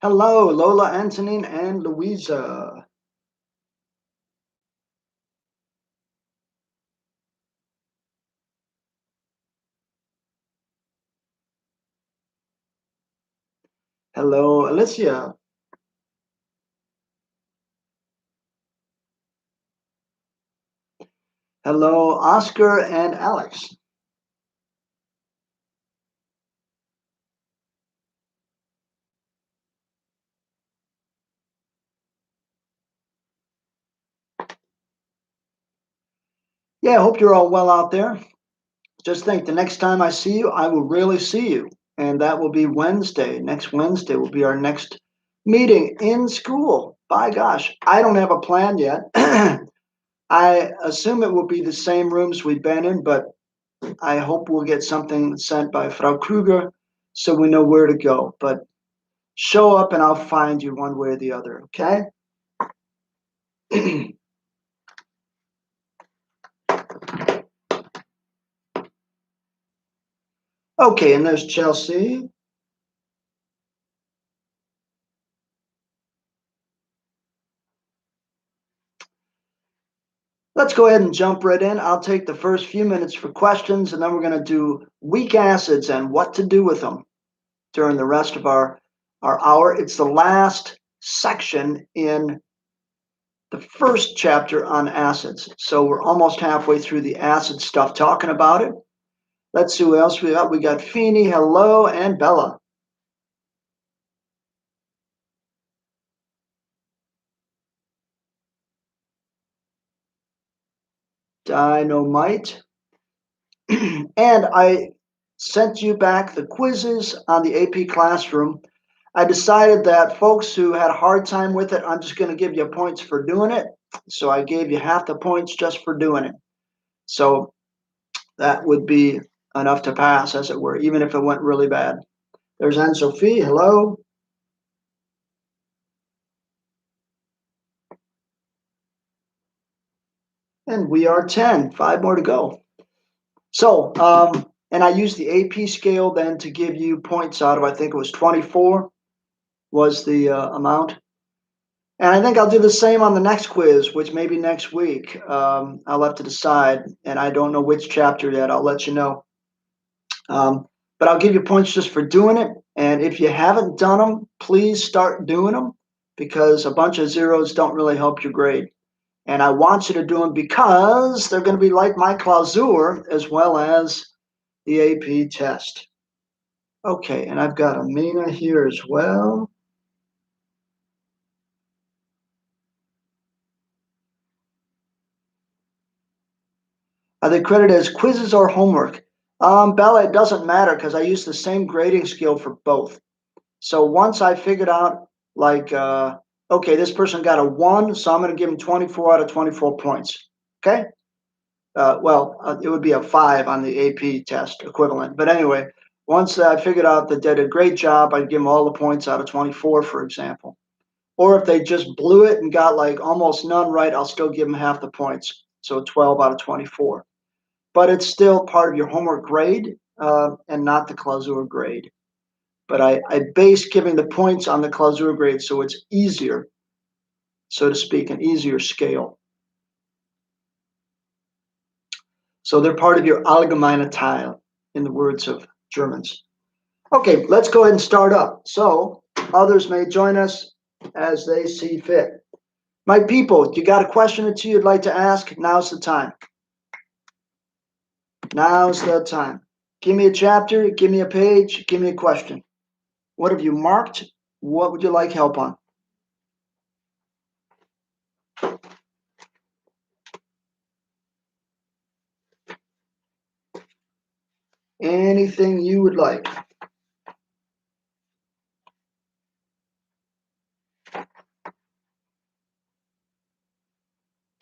Hello, Lola, Antonine, and Louisa. Hello, Alicia. Hello, Oscar and Alex. Yeah, I hope you're all well out there. Just think the next time I see you, I will really see you. And that will be Wednesday. Next Wednesday will be our next meeting in school. By gosh, I don't have a plan yet. I assume it will be the same rooms we've been in, but I hope we'll get something sent by Frau Kruger so we know where to go. But show up and I'll find you one way or the other, okay? Okay, and there's Chelsea. Let's go ahead and jump right in. I'll take the first few minutes for questions, and then we're going to do weak acids and what to do with them during the rest of our hour. It's the last section in the first chapter on acids. So we're almost halfway through the acid stuff talking about it. Let's see who else we got. We got Feeny, hello, and Bella. Dynamite. And I sent you back the quizzes on the AP Classroom. I decided that folks who had a hard time with it, I'm just going to give you points for doing it. So I gave you half the points just for doing it. So that would be enough to pass, as it were, even if it went really bad. There's Anne Sophie. Hello. And we are 10, 5 more to go. So, and I used the AP scale then to give you points out of, I think it was 24 was the amount. And I think I'll do the same on the next quiz, which may be next week. I'll have to decide, and I don't know which chapter yet. I'll let you know. But I'll give you points just for doing it. And if you haven't done them, please start doing them because a bunch of zeros don't really help your grade. And I want you to do them because they're going to be like my clausur as well as the AP test. Okay, and I've got Amina here as well. Are they credited as quizzes or homework? Bella, it doesn't matter because I use the same grading scale for both. So once I figured out, like, okay, this person got a 1, so I'm going to give them 24 out of 24 points. Okay? It would be a 5 on the AP test equivalent. But anyway, once I figured out that they did a great job, I'd give them all the points out of 24, for example. Or if they just blew it and got like almost none right, I'll still give them half the points. So 12 out of 24. But it's still part of your homework grade and not the clausura grade. But I base giving the points on the clausura grade so it's easier, so to speak, an easier scale. So they're part of your allgemeine Teil, in the words of Germans. Okay, let's go ahead and start up. So others may join us as they see fit. My people, you got a question or two you'd like to ask? Now's the time. Now's the time. Give me a chapter, give me a page, give me a question. What have you marked? What would you like help on? Anything you would like.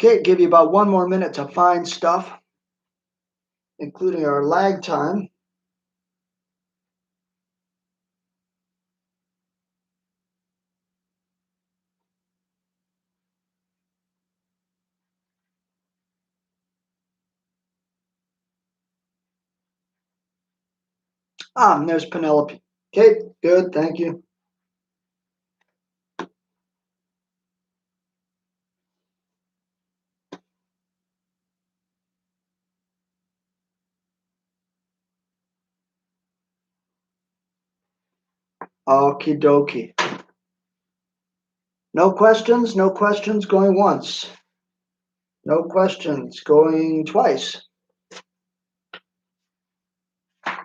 Okay, give you about 1 more minute to find stuff, including our lag time. There's Penelope. Okay, good, thank you. Okie dokie. No questions? No questions going once. No questions going twice.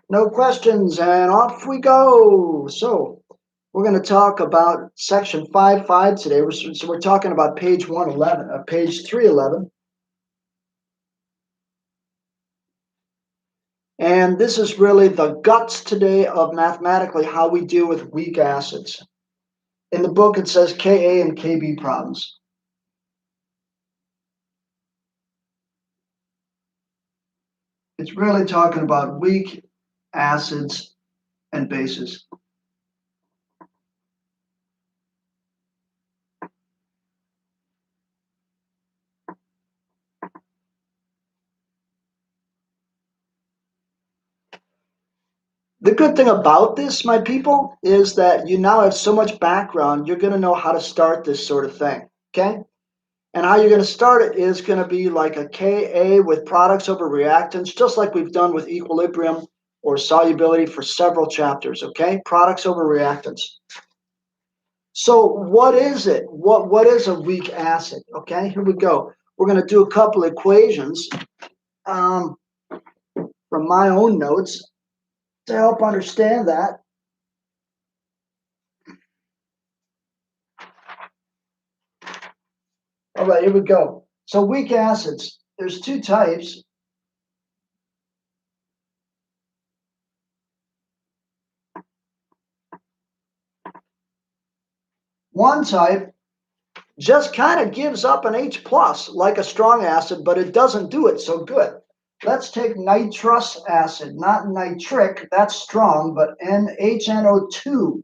No questions, and off we go. So we're going to talk about section 5.5 today. So we're talking about page 111, page 311. And this is really the guts today of mathematically how we deal with weak acids. In the book, it says Ka and Kb problems. It's really talking about weak acids and bases. The good thing about this, my people, is that you now have so much background, you're going to know how to start this sort of thing, okay? And how you're going to start it is going to be like a Ka with products over reactants, just like we've done with equilibrium or solubility for several chapters, okay? Products over reactants. So what is it? What is a weak acid? Okay, here we go. We're going to do a couple equations from my own notes to help understand that. All right, here we go. So weak acids, there's two types. One type just kind of gives up an H plus like a strong acid, but it doesn't do it so good. Let's take nitrous acid, not nitric, that's strong, but NHNO2.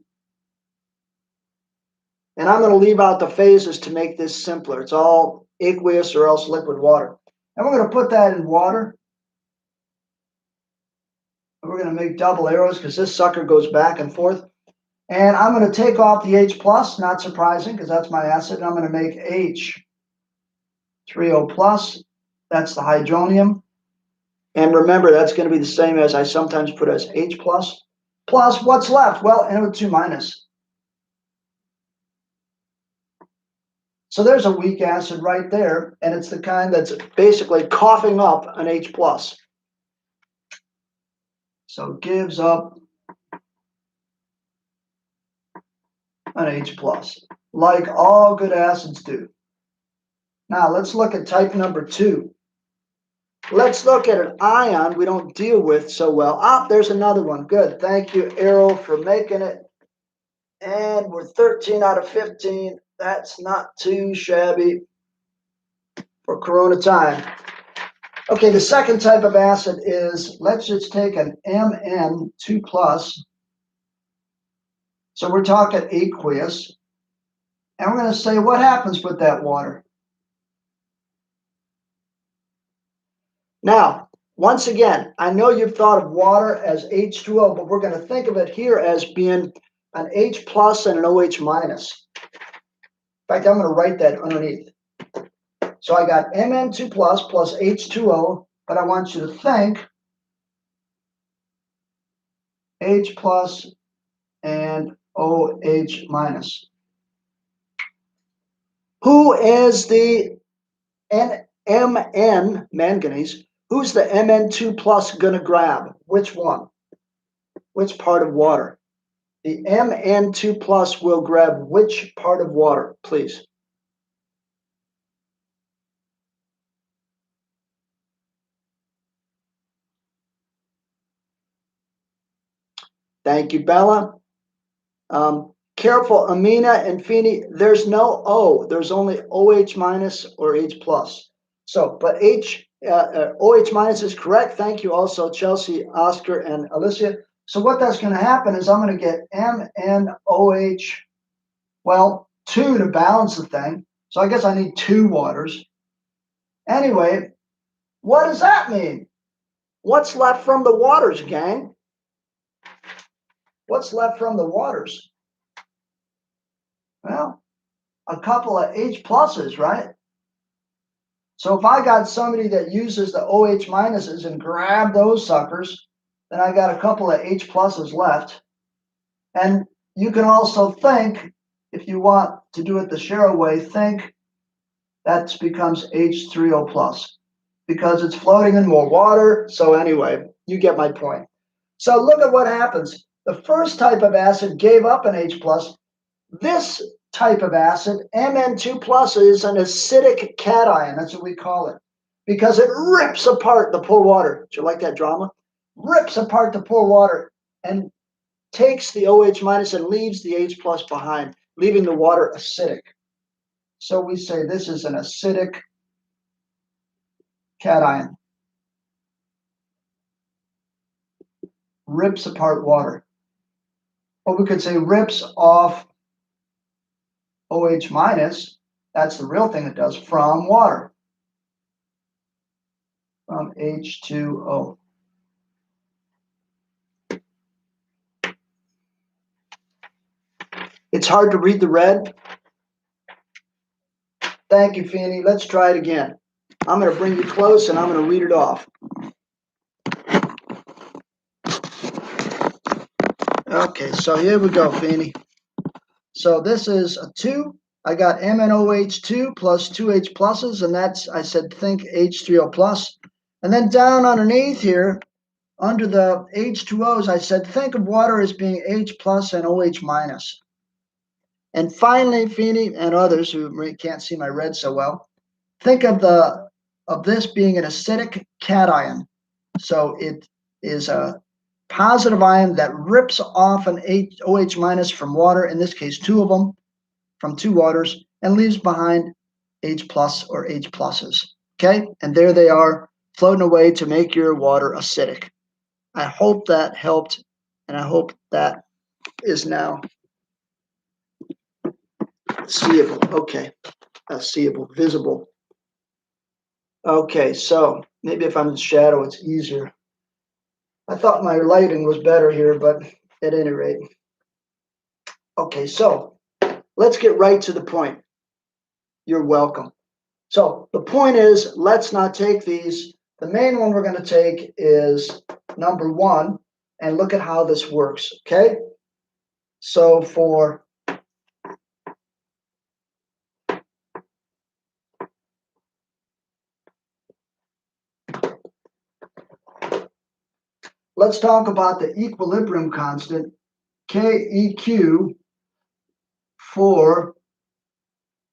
And I'm going to leave out the phases to make this simpler. It's all aqueous or else liquid water. And we're going to put that in water. And we're going to make double arrows because this sucker goes back and forth. And I'm going to take off the H plus, not surprising because that's my acid. And I'm going to make H3O plus. That's the hydronium. And remember, that's going to be the same as I sometimes put as H plus. Plus, what's left? Well, NO2 minus. So there's a weak acid right there, and it's the kind that's basically coughing up an H plus. So gives up an H plus, like all good acids do. Now let's look at type number 2. Let's look at an ion we don't deal with so well. Ah, there's another one. Good. Thank you, Errol, for making it. And we're 13 out of 15. That's not too shabby for Corona time. Okay, the second type of acid is, let's just take an Mn2 plus. So we're talking aqueous. And we're going to say, what happens with that water? Now, once again, I know you've thought of water as H2O, but we're going to think of it here as being an H plus and an OH minus. In fact, I'm going to write that underneath. So I got Mn2 plus H2O, but I want you to think H plus and OH minus. Who is the Mn, manganese, who's the Mn2 plus going to grab? Which one? Which part of water? The Mn2 plus will grab which part of water, please? Thank you, Bella. Careful, Amina and Feeney, there's no O. There's only OH minus or H plus. So, but OH minus is correct. Thank you also, Chelsea, Oscar, and Alicia. So what that's going to happen is I'm going to get MnOH, well, 2 to balance the thing. So I guess I need 2 waters. Anyway, what does that mean? What's left from the waters, gang? What's left from the waters? Well, a couple of H pluses, right? So if I got somebody that uses the OH minuses and grab those suckers, then I got a couple of H pluses left. And you can also think, if you want to do it the Sharrow way, think that becomes H3O plus because it's floating in more water. So anyway, you get my point. So look at what happens. The first type of acid gave up an H plus. This type of acid, Mn2 plus, is an acidic cation. That's what we call it because it rips apart the poor water. Do you like that drama? Rips apart the poor water and takes the OH minus and leaves the H plus behind, leaving the water acidic. So we say this is an acidic cation. Rips apart water. Or we could say rips off OH minus. That's the real thing it does from water. From H2O. It's hard to read the red. Thank you, Feeney. Let's try it again. I'm going to bring you close and I'm going to read it off. Okay, so here we go, Feeney. So this is a 2. I got MnOH2 plus 2 H pluses, and that's, I said, think H3O plus. And then down underneath here, under the H2Os, I said, think of water as being H plus and OH minus. And finally, Feeney and others who can't see my red so well, think of this being an acidic cation. So it is a positive ion that rips off an OH minus from water, in this case 2 of them, from 2 waters, and leaves behind H plus or H pluses. Okay, and there they are floating away to make your water acidic. I hope that helped, and I hope that is now seeable. Okay, seeable, visible. Okay, so maybe if I'm in shadow, it's easier. I thought my lighting was better here, but at any rate. Okay, so let's get right to the point. You're welcome. So the point is, let's not take these. The main one we're going to take is number 1, and look at how this works, okay? So let's talk about the equilibrium constant, KEQ, for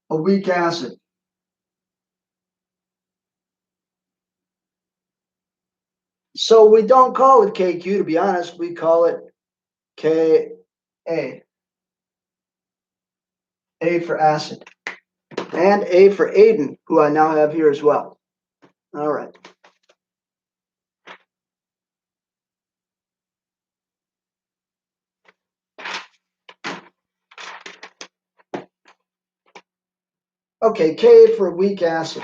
a weak acid. So we don't call it KQ, to be honest. We call it KA. A for acid. And A for Aden, who I now have here as well. All right. Okay, K for a weak acid.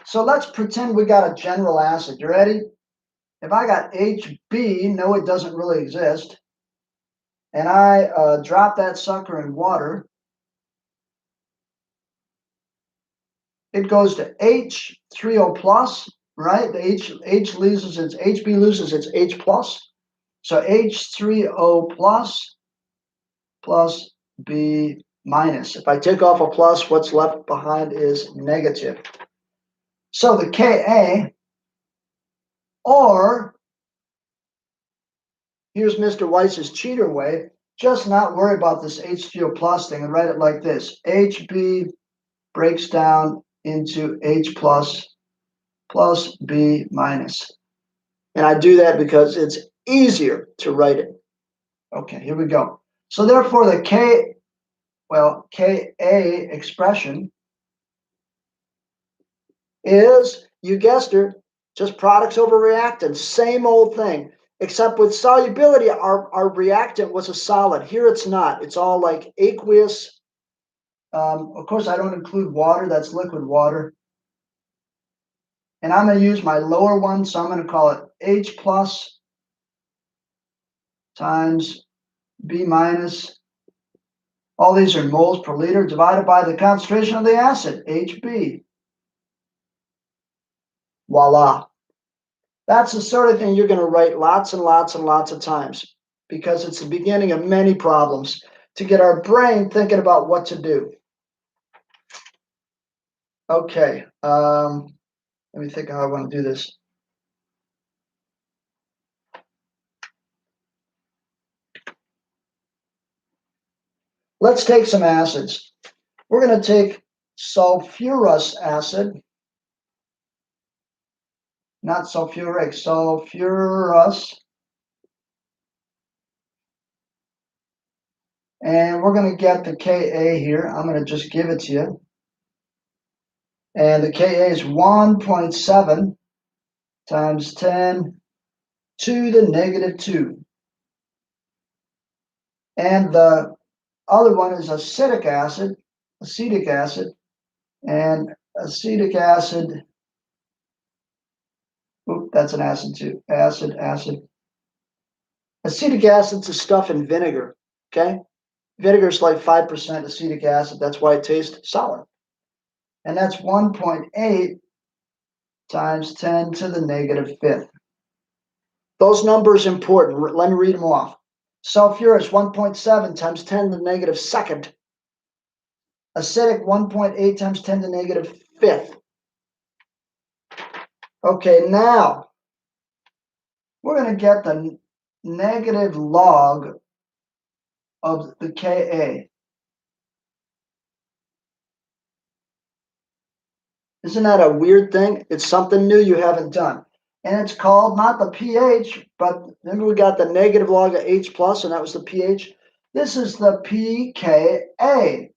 So let's pretend we got a general acid. You ready? If I got HB, no, it doesn't really exist, and I drop that sucker in water, it goes to H3O plus, right? The H loses its HB loses its H plus, so H3O plus plus B minus. If I take off a plus, what's left behind is negative. So the Ka, or here's Mr. Weiss's cheater way, just not worry about this H3O plus thing and write it like this. HB breaks down into H plus plus B minus. And I do that because it's easier to write it. Okay, here we go. So therefore the Ka expression is, you guessed it, just products over reactants. Same old thing. Except with solubility, our reactant was a solid. Here it's not. It's all like aqueous. Of course, I don't include water. That's liquid water. And I'm going to use my lower one, so I'm going to call it H plus times B minus. All these are moles per liter divided by the concentration of the acid, HB. Voila. That's the sort of thing you're going to write lots and lots and lots of times because it's the beginning of many problems. to get our brain thinking about what to do. Okay, let me think how I want to do this. Let's take some acids. We're going to take sulfurous acid, not sulfuric, sulfurous. And we're going to get the Ka here. I'm going to just give it to you. And the Ka is 1.7 times 10 to the negative 2. And the other one is acetic acid, and acetic acid, that's an acid too, acid. Acetic acid's the stuff in vinegar, okay? Vinegar is like 5% acetic acid, that's why it tastes sour. And that's 1.8 times 10 to the negative 5th. Those numbers are important. Let me read them off. Sulfurous, 1.7 times 10 to the negative 2nd. Acidic, 1.8 times 10 to the negative 5th. Okay, now we're going to get the negative log of the Ka. Isn't that a weird thing? It's something new you haven't done. And it's called not the pH, but remember we got the negative log of H plus, and that was the pH. This is the pKa.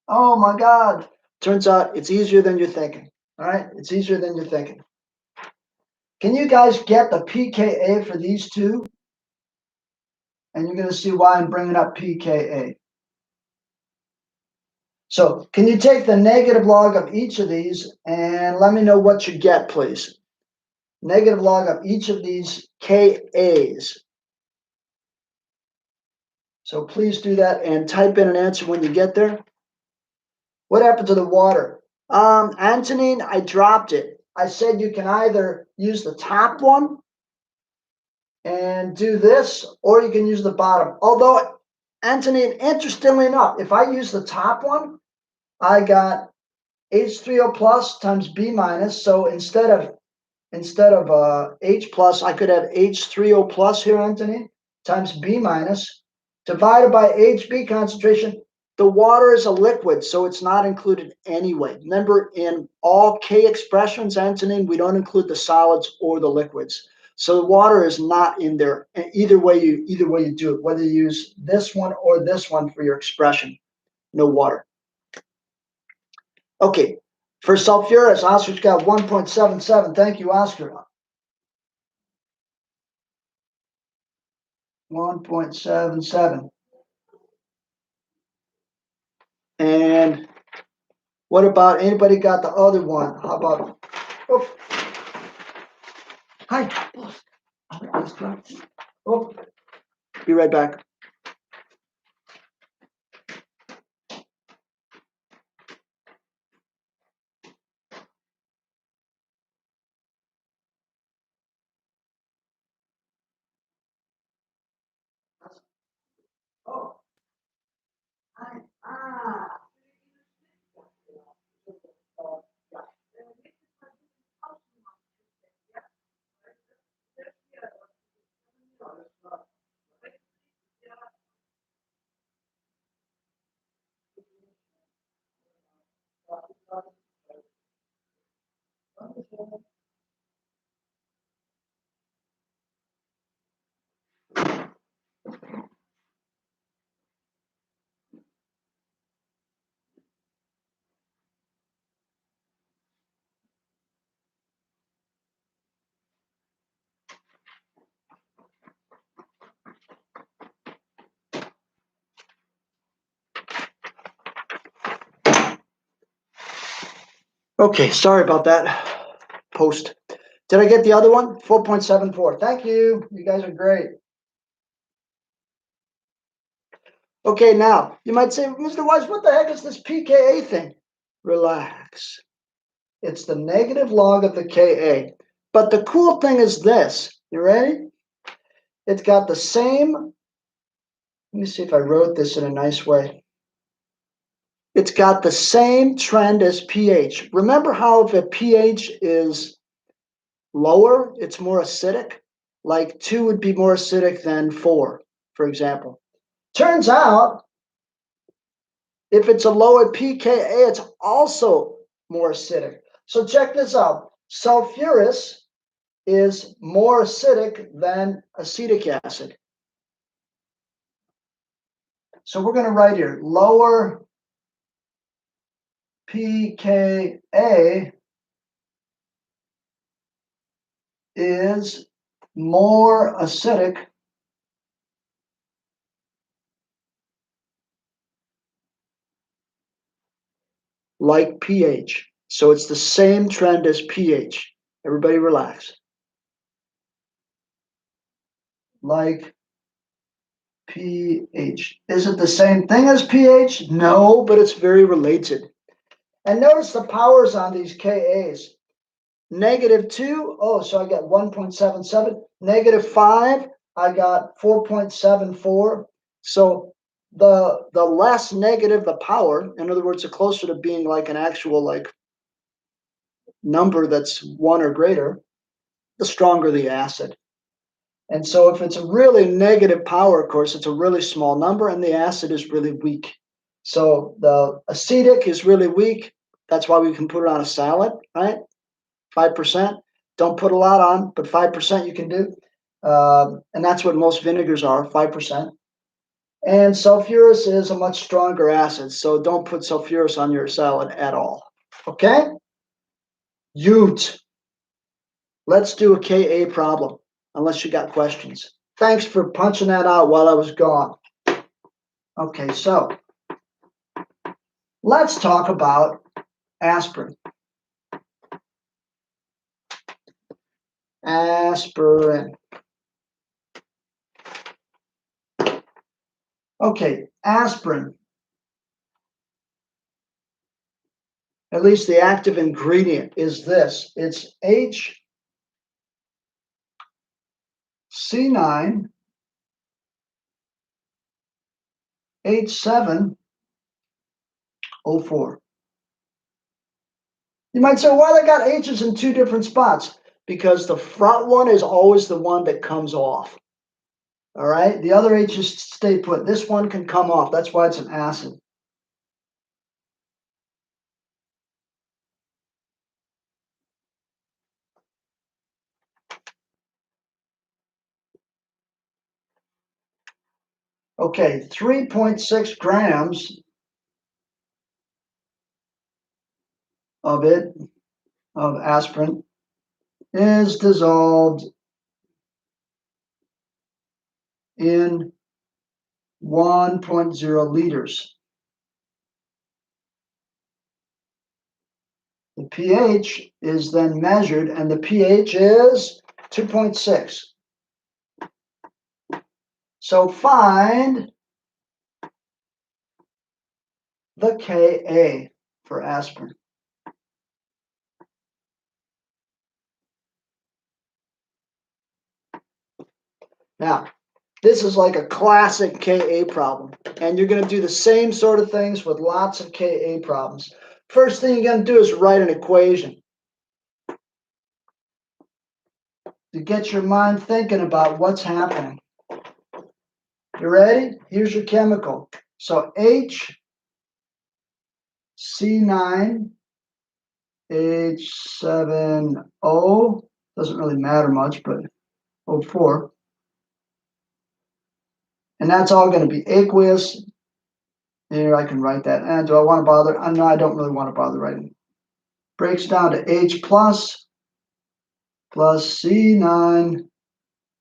Oh my God. Turns out it's easier than you're thinking. All right? It's easier than you're thinking. Can you guys get the pKa for these two? And you're going to see why I'm bringing up pKa. So can you take the negative log of each of these and let me know what you get, please? Negative log of each of these Kas. So please do that and type in an answer when you get there. What happened to the water? Antonine, I dropped it. I said you can either use the top one and do this, or you can use the bottom. Although, Antonine, interestingly enough, if I use the top one, I got H3O plus times B minus. So instead of H plus, I could have H3O plus here, Anthony, times B minus, divided by HB concentration. The water is a liquid, so it's not included anyway. Remember, in all K expressions, Anthony, we don't include the solids or the liquids. So the water is not in there. Either way you do it, whether you use this one or this one for your expression, no water. Okay, for sulfurous, Oscar's got 1.77. Thank you, Oscar. 1.77. And what about anybody got the other one? How about, oh, hi. Oh, be right back. Oh, hi. Okay, sorry about that. Post. Did I get the other one? 4.74. Thank you. You guys are great. Okay, now you might say, Mr. Weiss, what the heck is this pKa thing? Relax. It's the negative log of the Ka. But the cool thing is this. You ready? It's got the same Let me see if I wrote this in a nice way. It's got the same trend as pH. Remember how if a pH is lower, it's more acidic? Like 2 would be more acidic than 4, for example. Turns out, if it's a lower pKa, it's also more acidic. So check this out. Sulfurous is more acidic than acetic acid. So we're going to write here, lower pKa is more acidic like pH. So it's the same trend as pH. Everybody relax. Like pH. Is it the same thing as pH? No, but it's very related. And notice the powers on these Kas. -2, oh, so I got 1.77. -5, I got 4.74. So the less negative the power, in other words, the closer to being like an actual like number that's 1 or greater, the stronger the acid. And so if it's a really negative power, of course, it's a really small number and the acid is really weak. So the acetic is really weak. That's why we can put it on a salad, right? 5%. Don't put a lot on, but 5% you can do. And that's what most vinegars are, 5%. And sulfurous is a much stronger acid, so don't put sulfurous on your salad at all. Okay? Ute. Let's do a Ka problem, unless you got questions. Thanks for punching that out while I was gone. Okay, so let's talk about aspirin. Aspirin. Okay, aspirin. At least the active ingredient is this. It's HC9 H7O4. You might say, why they got H's in 2 different spots? Because the front one is always the one that comes off. All right, the other H's stay put. This one can come off. That's why it's an acid. Okay, 3.6 grams of aspirin, is dissolved in 1.0 liters. The pH is then measured, and the pH is 2.6. So find the Ka for aspirin. Now, this is like a classic Ka problem, and you're going to do the same sort of things with lots of Ka problems. First thing you're going to do is write an equation to get your mind thinking about what's happening. You ready? Here's your chemical. So HC9 H7O, doesn't really matter much, but O4. And that's all going to be aqueous. Here I can write that. And do I want to bother? No, I don't really want to bother writing. Breaks down to H plus C9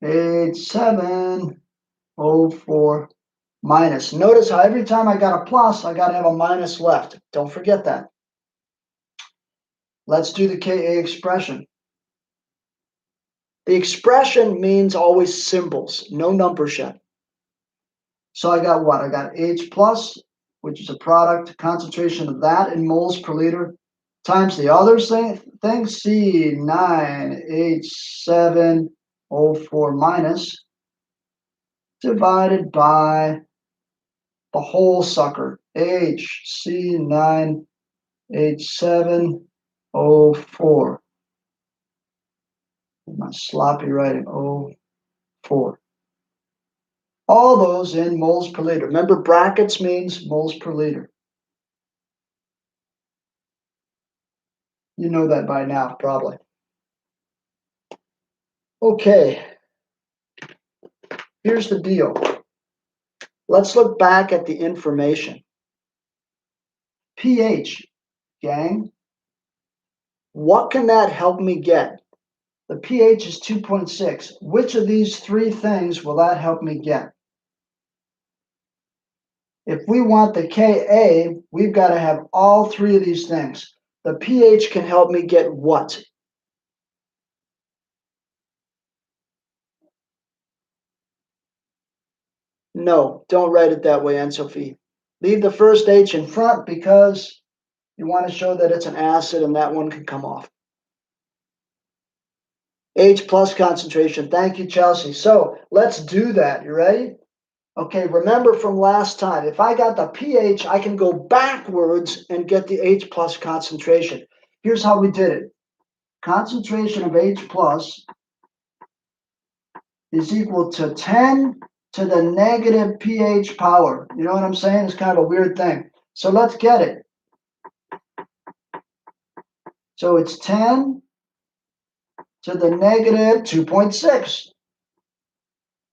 H7O4 minus. Notice how every time I got a plus, I got to have a minus left. Don't forget that. Let's do the Ka expression. The expression means always symbols, no numbers yet. So I got what? I got H plus, which is a product concentration of that in moles per liter, times the other thing, C9H7O4 minus, divided by the whole sucker. HC9H7O4. My sloppy writing, O4. All those in moles per liter. Remember, brackets means moles per liter. You know that by now, probably. Okay. Here's the deal. Let's look back at the information. pH, gang. What can that help me get? The pH is 2.6. Which of these three things will that help me get? If we want the Ka, we've got to have all three of these things. The pH can help me get what? No, don't write it that way, Anne-Sophie. Leave the first H in front because you want to show that it's an acid and that one can come off. H plus concentration. Thank you, Chelsea. So let's do that. You ready? Okay, remember from last time, if I got the pH, I can go backwards and get the H plus concentration. Here's how we did it. Concentration of H plus is equal to 10 to the negative pH power. You know what I'm saying? It's kind of a weird thing. So let's get it. So it's 10 to the negative 2.6.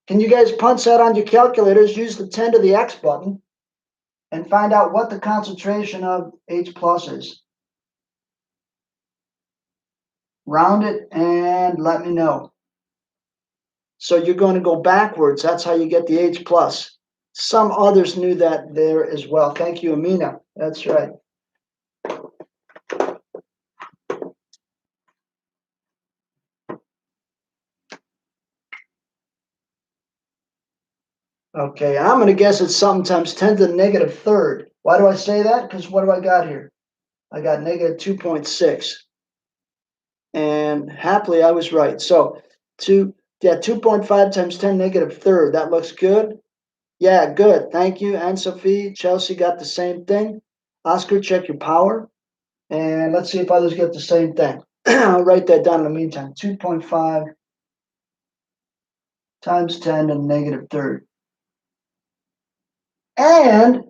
Can you guys punch that on your calculators? Use the 10 to the X button and find out what the concentration of H plus is. Round it and let me know. So you're going to go backwards. That's how you get the H plus. Some others knew that there as well. Thank you, Amina. That's right. Okay, I'm going to guess it's something times 10 to the negative third. Why do I say that? Because what do I got here? I got negative 2.6. And happily, I was right. So 2.5 times 10 negative third. That looks good. Yeah, good. Thank you. Anne-Sophie, Chelsea got the same thing. Oscar, check your power. And let's see if others get the same thing. I'll write that down in the meantime. 2.5 times 10 to the negative third. And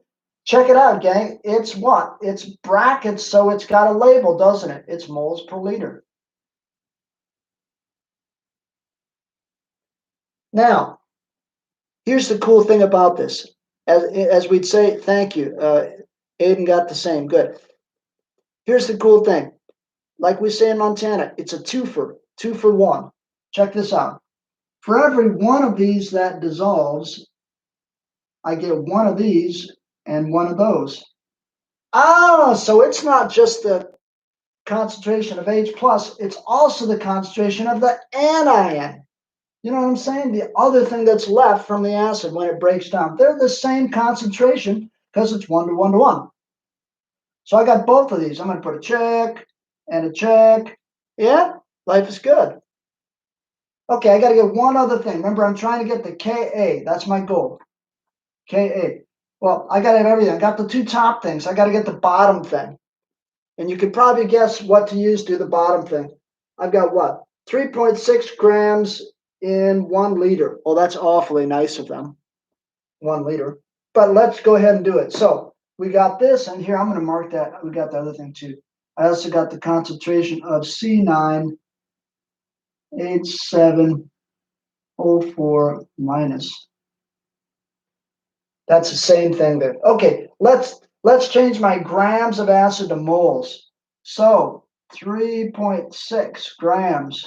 check it out, gang. It's what? It's brackets, so it's got a label, doesn't it? It's moles per liter. Now, here's the cool thing about this. As we'd say, thank you. Aiden got the same. Good. Here's the cool thing. Like we say in Montana, it's a twofer, 2 for 1. Check this out. For every one of these that dissolves, I get one of these and one of those. Ah, so it's not just the concentration of H plus, it's also the concentration of the anion. You know what I'm saying? The other thing that's left from the acid when it breaks down. They're the same concentration because it's 1 to 1 to 1. So I got both of these. I'm going to put a check and a check. Yeah, life is good. Okay, I got to get one other thing. Remember, I'm trying to get the Ka. That's my goal. Ka. Well, I got to have everything. I got the two top things. I got to get the bottom thing. And you can probably guess what to use to do the bottom thing. I've got what? 3.6 grams in 1 liter. Oh, that's awfully nice of them. 1 liter. But let's go ahead and do it. So we got this, and here I'm going to mark that. We got the other thing too. I also got the concentration of C9H7O4 minus. That's the same thing there. Okay, let's change my grams of acid to moles. So 3.6 grams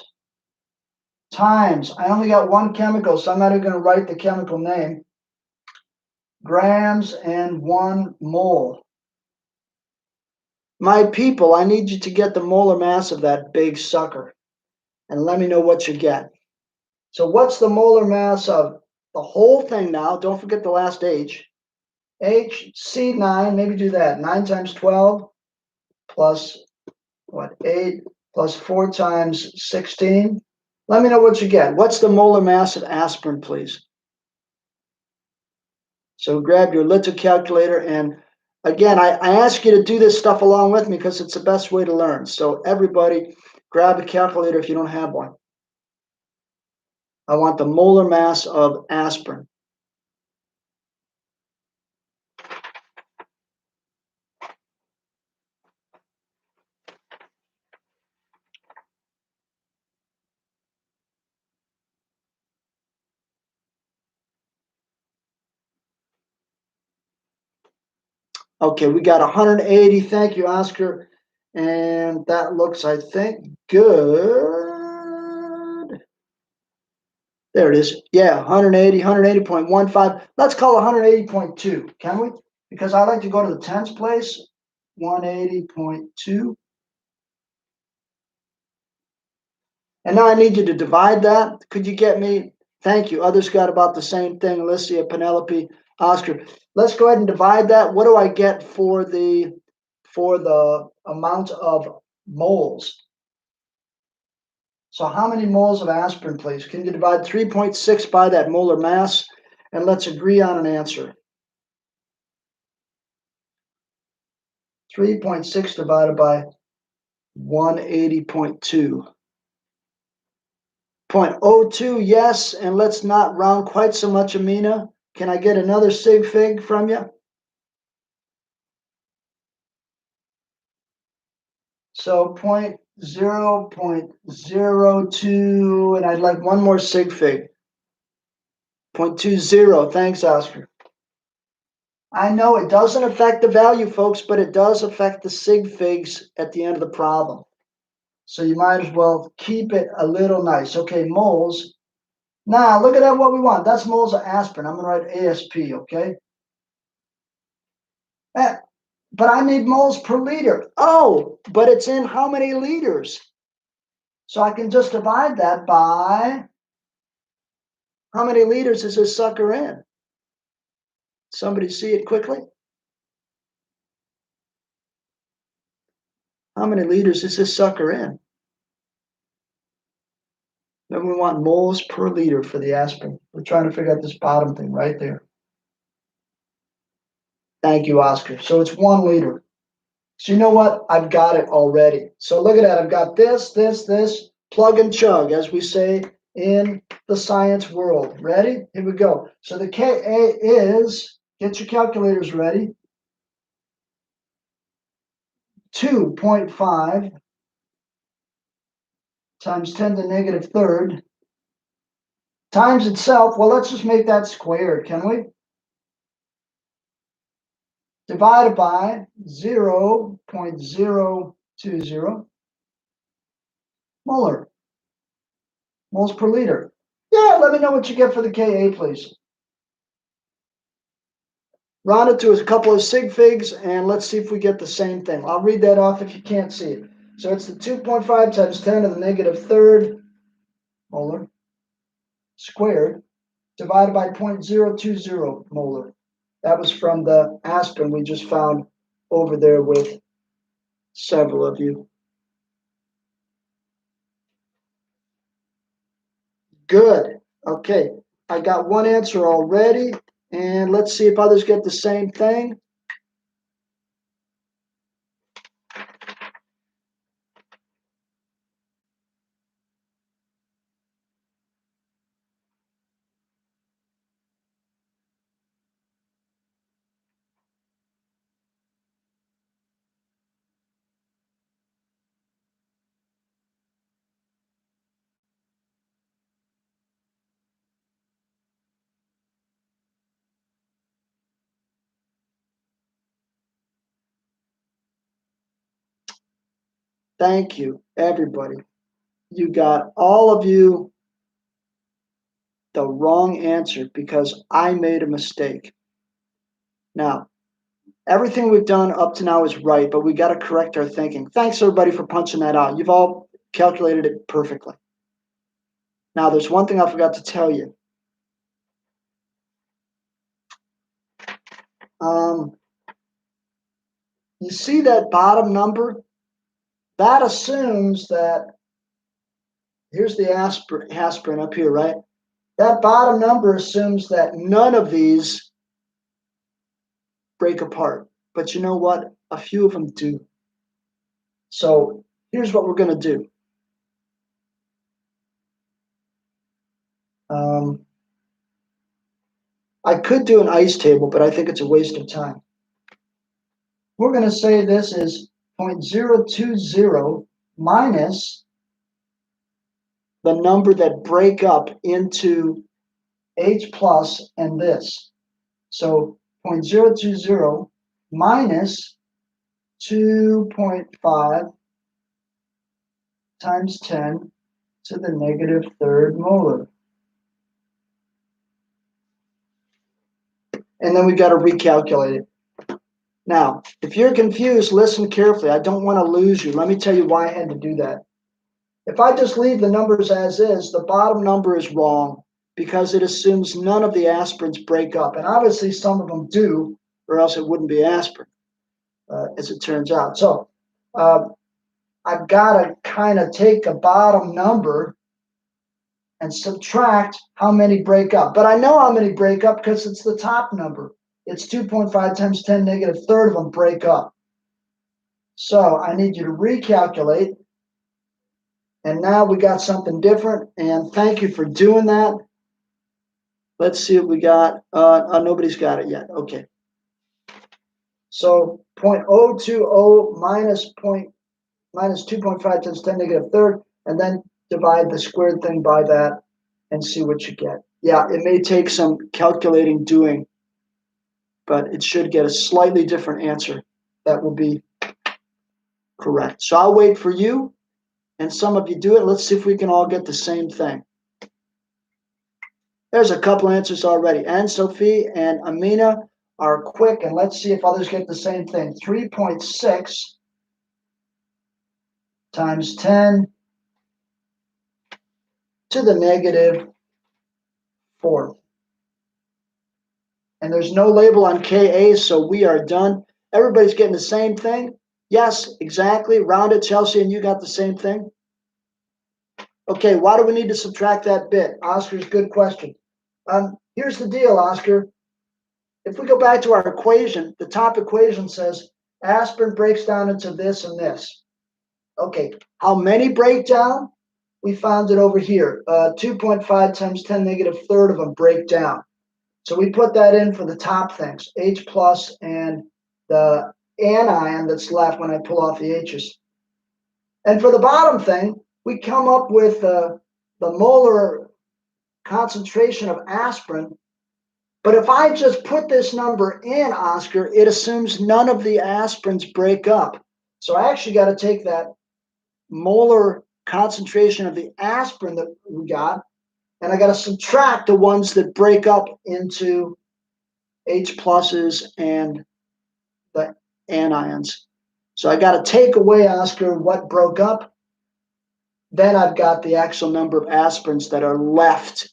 times, I only got one chemical, so I'm not even going to write the chemical name. Grams and 1 mole. My people, I need you to get the molar mass of that big sucker and let me know what you get. So what's the molar mass of the whole thing now? Don't forget the last H. HC9, maybe do that. 9 times 12 plus what? 8 plus 4 times 16. Let me know what you get. What's the molar mass of aspirin, please? So grab your little calculator, and again, I ask you to do this stuff along with me because it's the best way to learn. So everybody, grab a calculator if you don't have one. I want the molar mass of aspirin. Okay, we got 180. Thank you, Oscar. And that looks, I think, good. There it is. Yeah, 180, 180.15. Let's call it 180.2, can we? Because I like to go to the tens place. 180.2. And now I need you to divide that. Could you get me? Thank you. Others got about the same thing. Alicia, Penelope, Oscar. Let's go ahead and divide that. What do I get for the amount of moles? So how many moles of aspirin, please? Can you divide 3.6 by that molar mass? And let's agree on an answer. 3.6 divided by 180.2. 0.02, yes, and let's not round quite so much, Amina. Can I get another sig fig from you? So 0.0.02, and I'd like one more sig fig. 0.20, thanks, Oscar. I know it doesn't affect the value, folks, but it does affect the sig figs at the end of the problem. So you might as well keep it a little nice. Okay, moles. Now, look at that, what we want. That's moles of aspirin. I'm going to write ASP, okay? But I need moles per liter. Oh, but it's in how many liters? So I can just divide that by how many liters is this sucker in? Somebody see it quickly? How many liters is this sucker in? Then we want moles per liter for the aspirin. We're trying to figure out this bottom thing right there. Thank you, Oscar. So it's 1 liter. So you know what? I've got it already. So look at that. I've got this, plug and chug, as we say in the science world. Ready? Here we go. So the Ka is, get your calculators ready, 2.5 times 10 to the negative third times itself. Well, let's just make that squared, can we? Divided by 0.020 molar. Moles per liter. Yeah, let me know what you get for the Ka, please. Round it to a couple of sig figs, and let's see if we get the same thing. I'll read that off if you can't see it. So it's the 2.5 times 10 to the negative third molar squared divided by 0.020 molar. That was from the aspirin we just found over there with several of you. Good. Okay, I got one answer already, and let's see if others get the same thing. Thank you, everybody. You got all of you the wrong answer because I made a mistake. Now, everything we've done up to now is right, but we got to correct our thinking. Thanks, everybody, for punching that out. You've all calculated it perfectly. Now, there's one thing I forgot to tell you. You see that bottom number? That assumes that, here's the aspirin up here, right? That bottom number assumes that none of these break apart. But you know what? A few of them do. So here's what we're going to do. I could do an ice table, but I think it's a waste of time. We're going to say this is 0.020 minus the number that break up into H plus and this. So 0.020 minus 2.5 times 10 to the negative third molar. And then we got to recalculate it. Now, if you're confused, listen carefully. I don't want to lose you. Let me tell you why I had to do that. If I just leave the numbers as is, the bottom number is wrong because it assumes none of the aspirins break up. And obviously some of them do, or else it wouldn't be aspirin, as it turns out. So I've got to kind of take a bottom number and subtract how many break up. But I know how many break up because it's the top number. It's 2.5 times 10 negative third of them break up. So I need you to recalculate. And now we got something different. And thank you for doing that. Let's see what we got. Nobody's got it yet. Okay. So 0.020 minus 2.5 times 10 negative third, and then divide the squared thing by that and see what you get. Yeah, it may take some calculating doing, but it should get a slightly different answer. That will be correct. So I'll wait for you, and some of you do it. Let's see if we can all get the same thing. There's a couple answers already. And Sophie and Amina are quick, and let's see if others get the same thing. 3.6 times 10 to the negative fourth. And there's no label on KA, so we are done. Everybody's getting the same thing? Yes, exactly. Rounded, Chelsea, and you got the same thing? Okay, why do we need to subtract that bit? Oscar's good question. Here's the deal, Oscar. If we go back to our equation, the top equation says aspirin breaks down into this and this. Okay, how many break down? We found it over here. 2.5 times 10 negative third of them break down. So we put that in for the top things, H plus and the anion that's left when I pull off the H's. And for the bottom thing, we come up with the molar concentration of aspirin. But if I just put this number in, Oscar, it assumes none of the aspirins break up. So I actually got to take that molar concentration of the aspirin that we got, and I got to subtract the ones that break up into H pluses and the anions. So I got to take away, Oscar, what broke up. Then I've got the actual number of aspirins that are left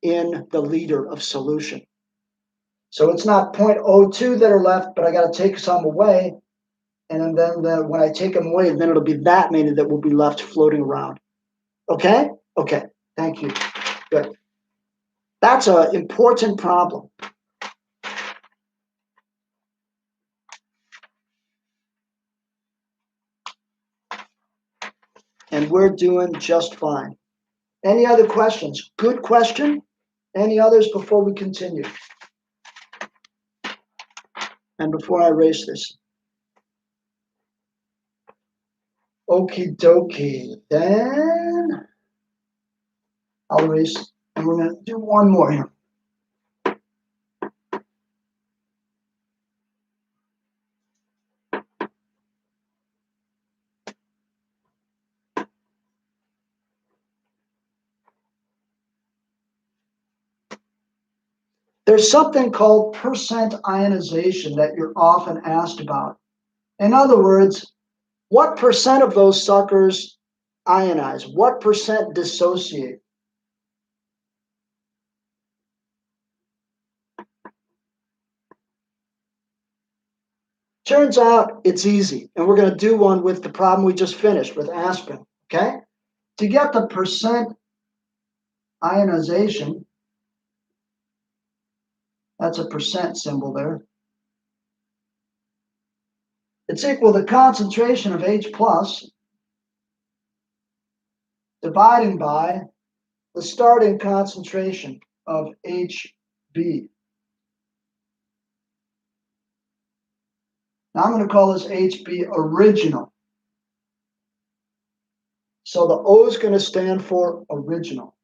in the liter of solution. So it's not 0.02 that are left, but I got to take some away. And then when I take them away, then it'll be that many that will be left floating around. Okay? Okay. Thank you. Good. That's an important problem. And we're doing just fine. Any other questions? Good question. Any others before we continue? And before I erase this. Okie dokie. Then I'll erase, and we're going to do one more here. There's something called percent ionization that you're often asked about. In other words, what percent of those suckers ionize? What percent dissociate? Turns out it's easy, and we're going to do one with the problem we just finished with aspirin, okay? To get the percent ionization, that's a percent symbol there. It's equal to the concentration of H plus dividing by the starting concentration of HB. Now I'm going to call this HB original. So the O is going to stand for original.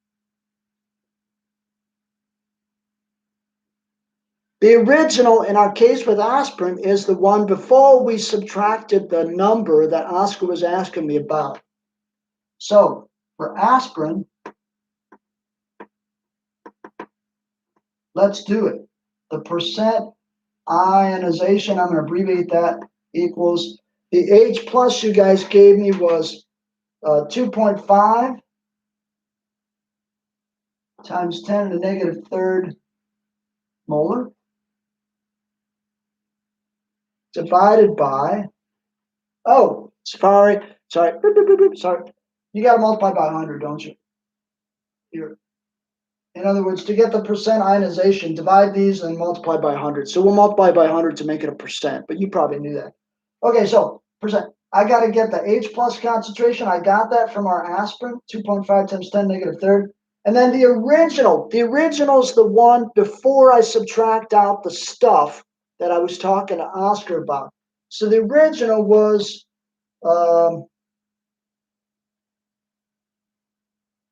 The original in our case with aspirin is the one before we subtracted the number that Oscar was asking me about. So for aspirin, let's do it. The percent ionization, I'm going to abbreviate that, equals the H plus you guys gave me was 2.5 times 10 to the negative third molar divided by, oh, sorry. You got to multiply by 100, don't you? Here. In other words, to get the percent ionization, divide these and multiply by 100. So we'll multiply by 100 to make it a percent, but you probably knew that. Okay, so percent. I got to get the H plus concentration. I got that from our aspirin, 2.5 times 10 negative third. And then the original is the one before I subtract out the stuff that I was talking to Oscar about. So the original was, how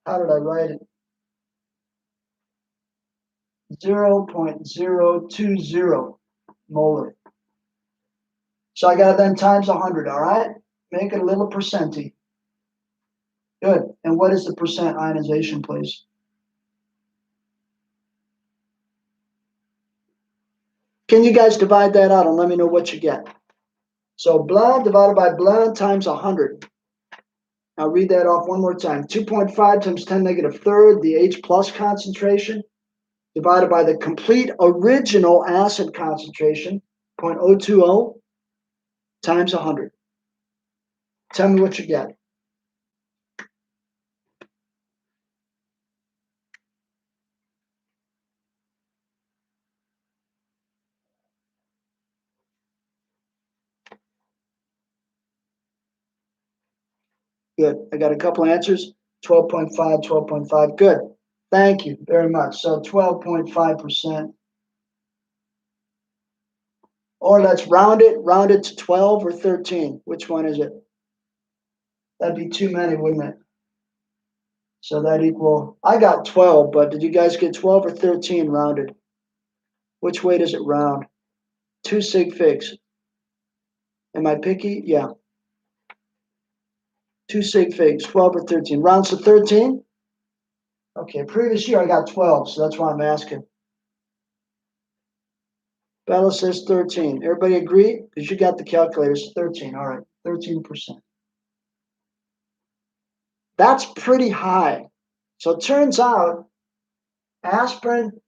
did I write it? 0.020 molar. So I got to then times 100, all right? Make it a little percenty. Good. And what is the percent ionization, please? Can you guys divide that out and let me know what you get? So blah divided by blah times 100. I'll read that off one more time. 2.5 times 10 negative third, the H plus concentration, divided by the complete original acid concentration, 0.020 times 100. Tell me what you get. Good. I got a couple answers. 12.5, 12.5. Good. Thank you very much. So 12.5%. Or let's round it to 12 or 13. Which one is it? That'd be too many, wouldn't it? So that equal, I got 12, but did you guys get 12 or 13 rounded? Which way does it round? 2 sig figs. Am I picky? Yeah. 2 sig figs, 12 or 13. Rounds to 13? Okay, previous year I got 12, so that's why I'm asking. Bella says 13. Everybody agree? Because you got the calculators. 13. All right, 13%. That's pretty high. So it turns out aspirin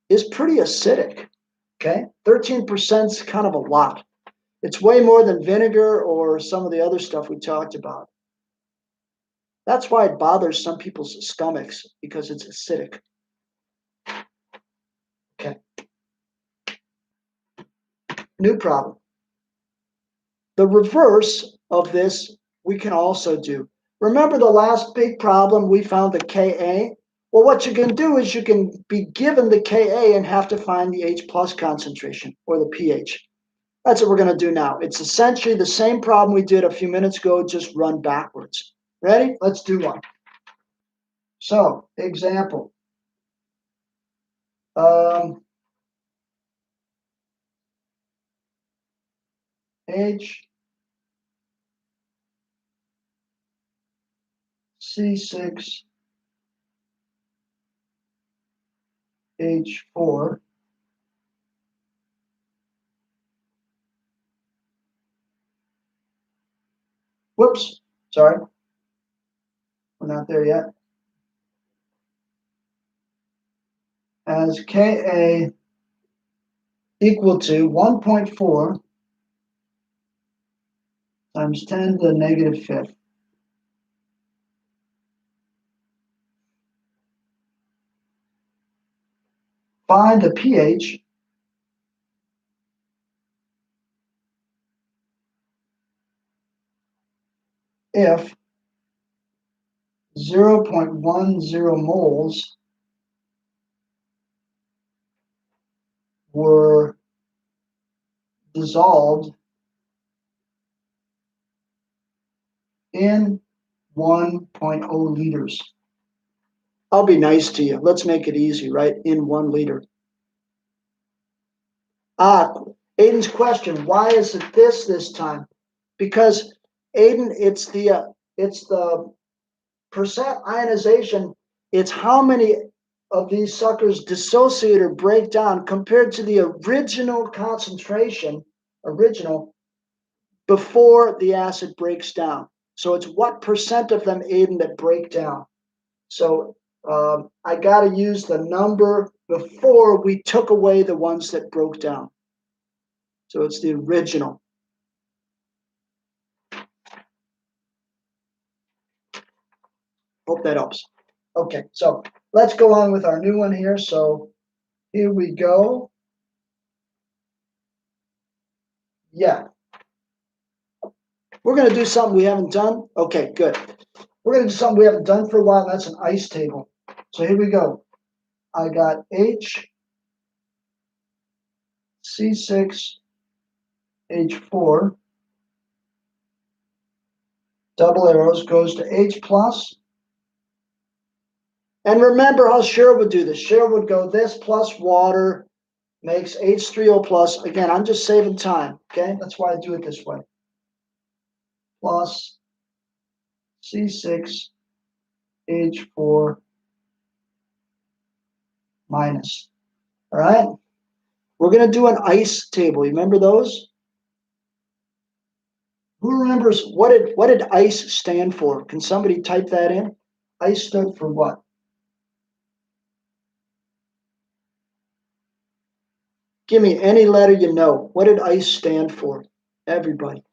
is pretty acidic. Okay, 13% is kind of a lot. It's way more than vinegar or some of the other stuff we talked about. That's why it bothers some people's stomachs, because it's acidic. Okay. New problem. The reverse of this we can also do. Remember the last big problem, we found the Ka? Well, what you can do is you can be given the Ka and have to find the H plus concentration or the pH. That's what we're going to do now. It's essentially the same problem we did a few minutes ago, just run backwards. Ready? Let's do one. So, example. H C6 H4 whoops, sorry, we're not there yet, as Ka equal to 1.4 times 10 to the negative fifth. Find the pH if 0.10 moles were dissolved in 1.0 liters. I'll be nice to you. Let's make it easy, right? In 1 liter. Aiden's question, why is it this time? Because Aiden, it's the percent ionization. It's how many of these suckers dissociate or break down compared to the original concentration, before the acid breaks down. So it's what percent of them, Aiden, that break down. So I got to use the number before we took away the ones that broke down. So it's the original. Hope that helps. Okay, so let's go on with our new one here. So here we go. Yeah. We're going to do something we haven't done. Okay, good. We're going to do something we haven't done for a while. That's an ice table. So here we go. I got H, C6, H4. Double arrows goes to H plus. And remember how Cheryl would do this. Cheryl would go this plus water makes H3O plus. Again, I'm just saving time, okay? That's why I do it this way. Plus C6, H4 minus. All right? We're going to do an ice table. You remember those? Who remembers what did ice stand for? Can somebody type that in? Ice stood for what? Give me any letter you know. What did ice stand for? Everybody.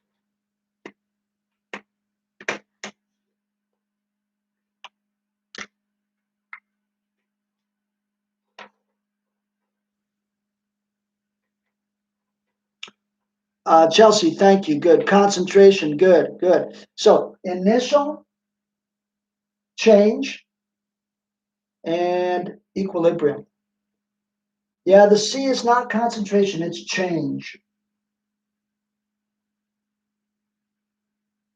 Chelsea, thank you. Good. Concentration, good, good. So initial, change, and equilibrium. Yeah, the C is not concentration, it's change.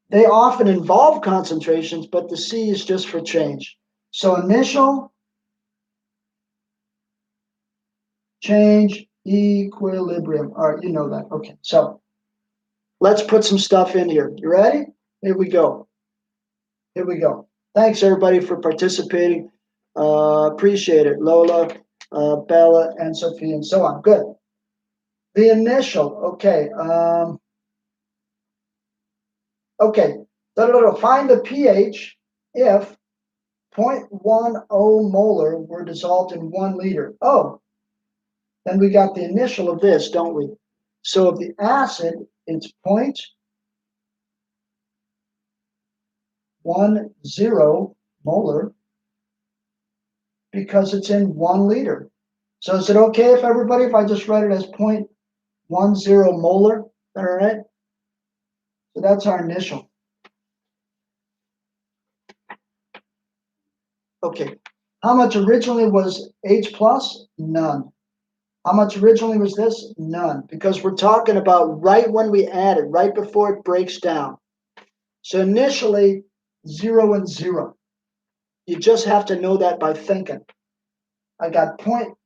They often involve concentrations, but the C is just for change. So initial, change, equilibrium. All right, you know that. Okay, so let's put some stuff in here. You ready? Here we go. Here we go. Thanks, everybody, for participating. Appreciate it. Lola, Bella, and Sophie, and so on. Good. The initial, okay. Okay, find the pH if 0.10 molar were dissolved in 1 liter. Oh, then we got the initial of this, don't we? So of the acid, it's 0.10 molar because it's in 1 liter. So is it okay if everybody, if I just write it as 0.10 molar? All right. So that's our initial. Okay. How much originally was H plus? None. How much originally was this? None. Because we're talking about right when we add it, right before it breaks down. So initially, 0 and 0. You just have to know that by thinking. I got 0.10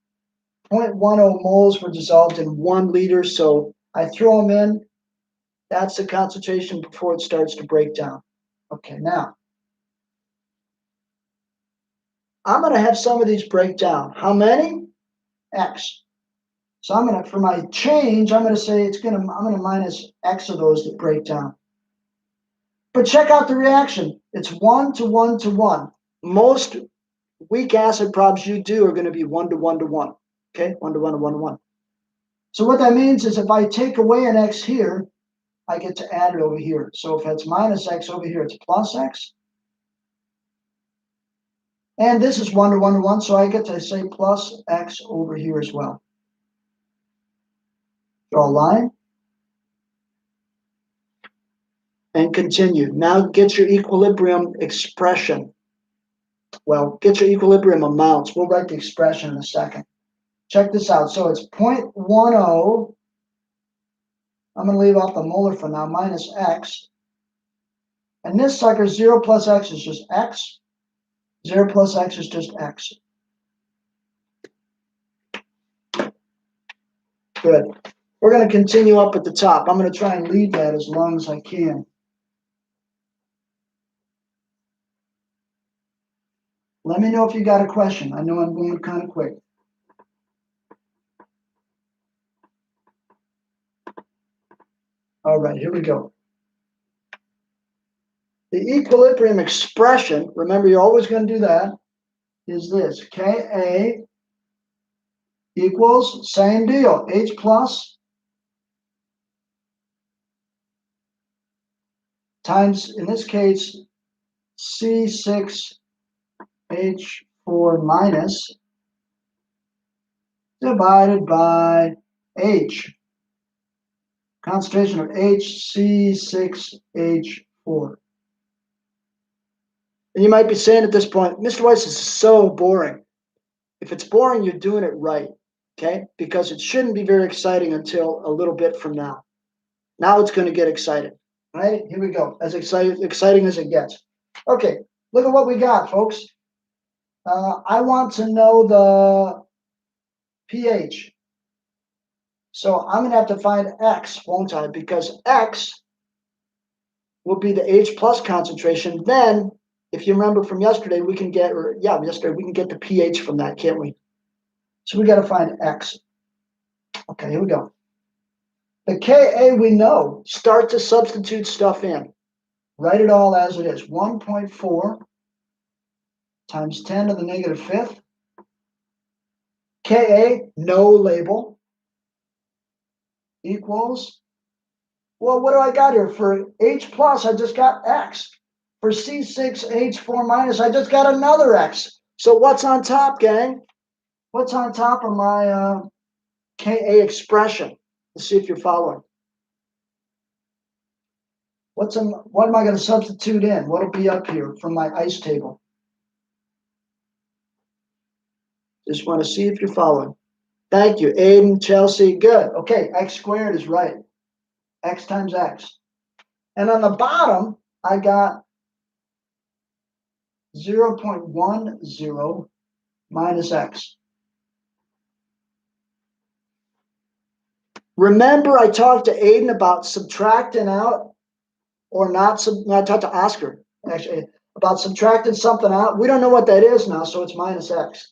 moles were dissolved in 1 liter, so I throw them in. That's the concentration before it starts to break down. Okay, now, I'm going to have some of these break down. How many? X. So I'm going to, for my change, I'm going to say I'm going to minus X of those that break down. But check out the reaction. It's 1 to 1 to 1. Most weak acid probs you do are going to be 1 to 1 to 1. Okay, 1 to 1 to 1 to 1. So what that means is if I take away an X here, I get to add it over here. So if it's minus X over here, it's plus X. And this is 1 to 1 to 1, so I get to say plus X over here as well. Draw a line. and continue. Now get your equilibrium expression. Well, get your equilibrium amounts. We'll write the expression in a second. Check this out. So it's 0.10. I'm going to leave off the molar for now, minus x. And this sucker, 0 plus x is just x. 0 plus x is just x. Good. We're going to continue up at the top. I'm going to try and leave that as long as I can. Let me know if you got a question. I know I'm going kind of quick. All right, here we go. The equilibrium expression, remember you're always going to do that, is this. Ka equals, same deal, H plus times, in this case, C6H4 minus divided by H. Concentration of HC6H4. And you might be saying at this point, Mr. Weiss, this is so boring. If it's boring, you're doing it right, okay? Because it shouldn't be very exciting until a little bit from now. Now it's going to get exciting, right? Here we go, as exciting as it gets. Okay, look at what we got, folks. I want to know the pH. So I'm going to have to find X, won't I? Because X will be the H plus concentration. Then, if you remember from yesterday, we can get, we can get the pH from that, can't we? So we got to find X. Okay, here we go. The Ka we know. Start to substitute stuff in. Write it all as it is. 1.4 times 10 to the negative fifth. Ka, no label, equals, well, what do I got here? For H plus, I just got X. For C6H4 minus, I just got another X. So what's on top, gang? What's on top of my Ka expression? Let's see if you're following. What am I going to substitute in? What'll be up here from my ice table? Just want to see if you're following. Thank you, Aiden, Chelsea. Good. Okay, X squared is right. X times X. And on the bottom, I got 0.10 minus X. Remember, I talked to Aiden about subtracting out or not. I talked to Oscar, actually, about subtracting something out. We don't know what that is now, so it's minus X.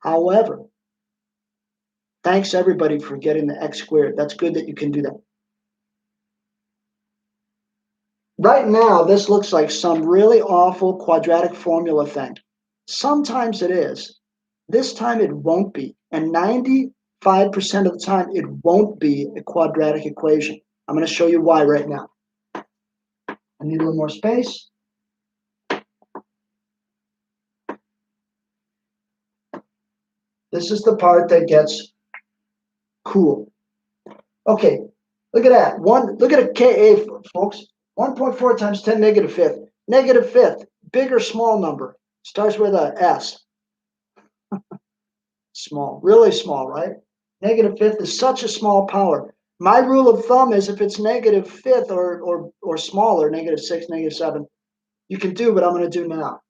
However, thanks everybody for getting the X squared. That's good that you can do that. Right now, this looks like some really awful quadratic formula thing. Sometimes it is. This time it won't be. And 95% of the time, it won't be a quadratic equation. I'm going to show you why right now. I need a little more space. This is the part that gets cool. Okay, look at that. Look at a Ka, folks. 1.4 times 10 negative fifth. Negative fifth, big or small number. Starts with a S. Small, really small, right? Negative fifth is such a small power. My rule of thumb is if it's negative fifth or smaller, negative 6, negative 7, you can do what I'm going to do now.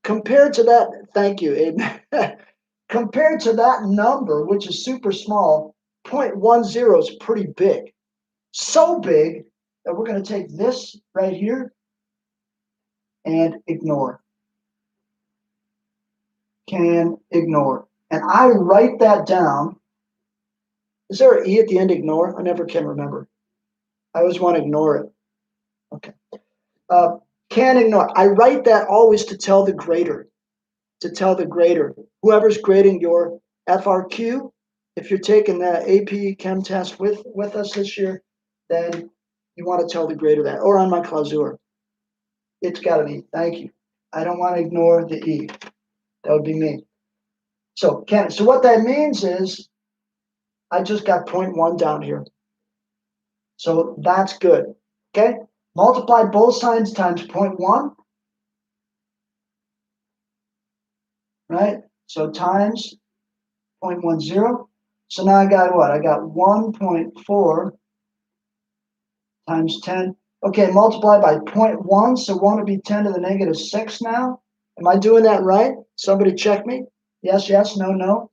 Compared to that, thank you, Aiden. Compared to that number, which is super small, 0.10 is pretty big. So big that we're going to take this right here and ignore. Can ignore. And I write that down. Is there an E at the end, ignore? I never can remember. I always want to ignore it. Okay. Can ignore. I write that always to tell the grader. To tell the grader. Whoever's grading your FRQ, if you're taking the AP Chem test with us this year, then you want to tell the grader that. Or on my clausura. It's got an E. Thank you. I don't want to ignore the E. That would be me. So what that means is I just got 0.1 down here. So that's good. Okay? Multiply both sides times 0.1. Right? So times 0.10. So now I got what? I got 1.4 times 10. Okay, multiply by 0.1. So won't it be 10 to the negative 6 now? Am I doing that right? Somebody check me. Yes, yes, no, no.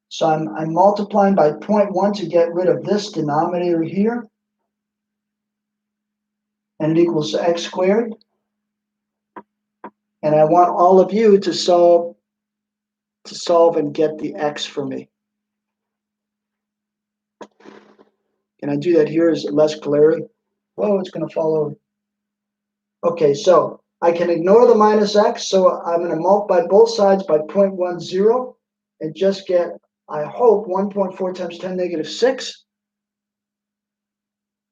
So I'm multiplying by 0.1 to get rid of this denominator here. And it equals x squared. And I want all of you to solve and get the x for me. Can I do that here? Is it less clarity? Whoa, it's going to fall over. Okay, so I can ignore the minus x, so I'm going to multiply both sides by 0.10 and just get, I hope, 1.4 times 10 negative 6.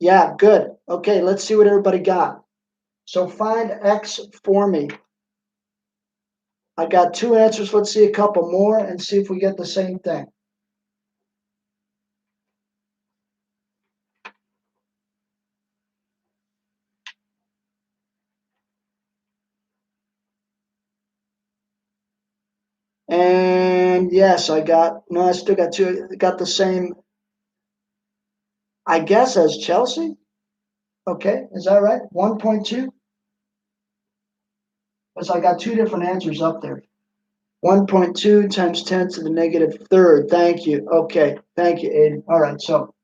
Yeah, good. Okay, let's see what everybody got. So find x for me. I got 2 answers. Let's see a couple more and see if we get the same thing. And yes, I still got 2. I got the same, I guess, as Chelsea. Okay, is that right? 1.2? Because I got 2 different answers up there. 1.2 times 10 to the negative third. Thank you. Okay, thank you, Aiden. All right, so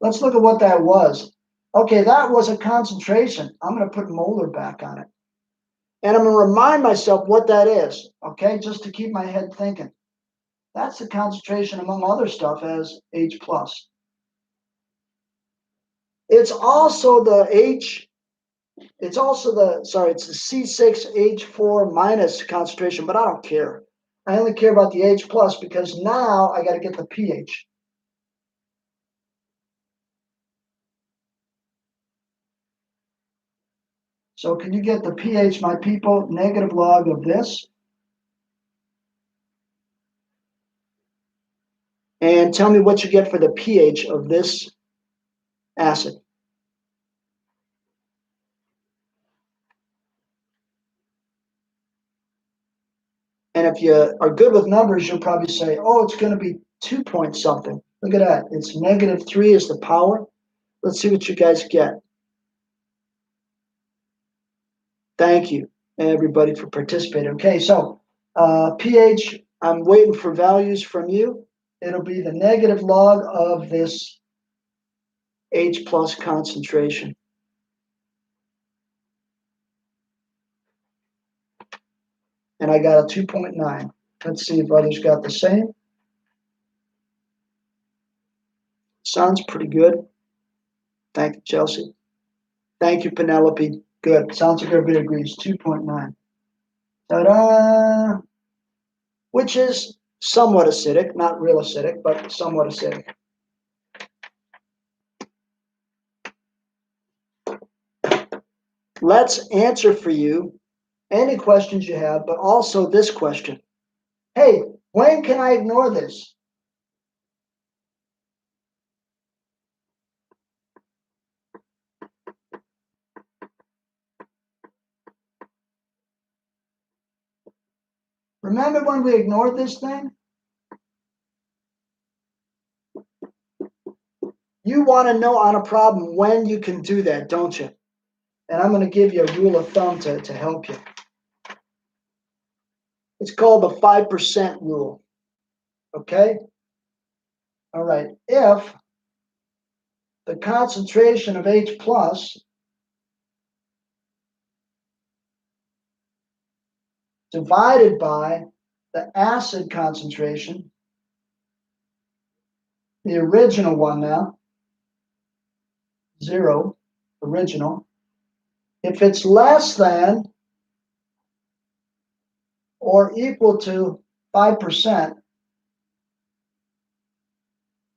let's look at what that was. Okay, that was a concentration. I'm going to put molar back on it. And I'm going to remind myself what that is, okay, just to keep my head thinking. That's the concentration, among other stuff, as H+. It's also the it's the C6H4 minus concentration, but I don't care. I only care about the H plus because now I got to get the pH. So can you get the pH, my people? Negative log of this. And tell me what you get for the pH of this acid. And if you are good with numbers, you'll probably say, oh, it's going to be 2 point something. Look at that. It's -3 is the power. Let's see what you guys get. Thank you, everybody, for participating. Okay, so pH, I'm waiting for values from you. It'll be the negative log of this H plus concentration. And I got a 2.9. Let's see if others got the same. Sounds pretty good. Thank you, Chelsea. Thank you, Penelope. Good. Sounds like everybody agrees. 2.9. Ta-da! Which is somewhat acidic, not real acidic, but somewhat acidic. Let's answer for you any questions you have, but also this question. Hey, when can I ignore this? Remember when we ignored this thing? You want to know on a problem when you can do that, don't you? And I'm going to give you a rule of thumb to help you. It's called the 5% rule. Okay? All right. If the concentration of H plus divided by the acid concentration, the original one now, 0, original, if it's less than or equal to 5%,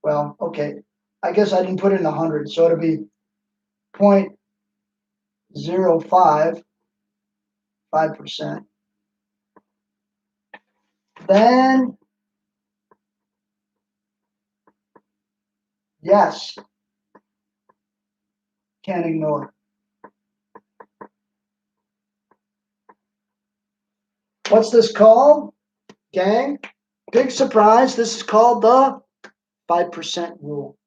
well, okay, I guess I didn't put in 100, so it'll be 0.05, 5%. then yes, can't ignore. What's this called, gang? Big surprise. This is called the 5% rule.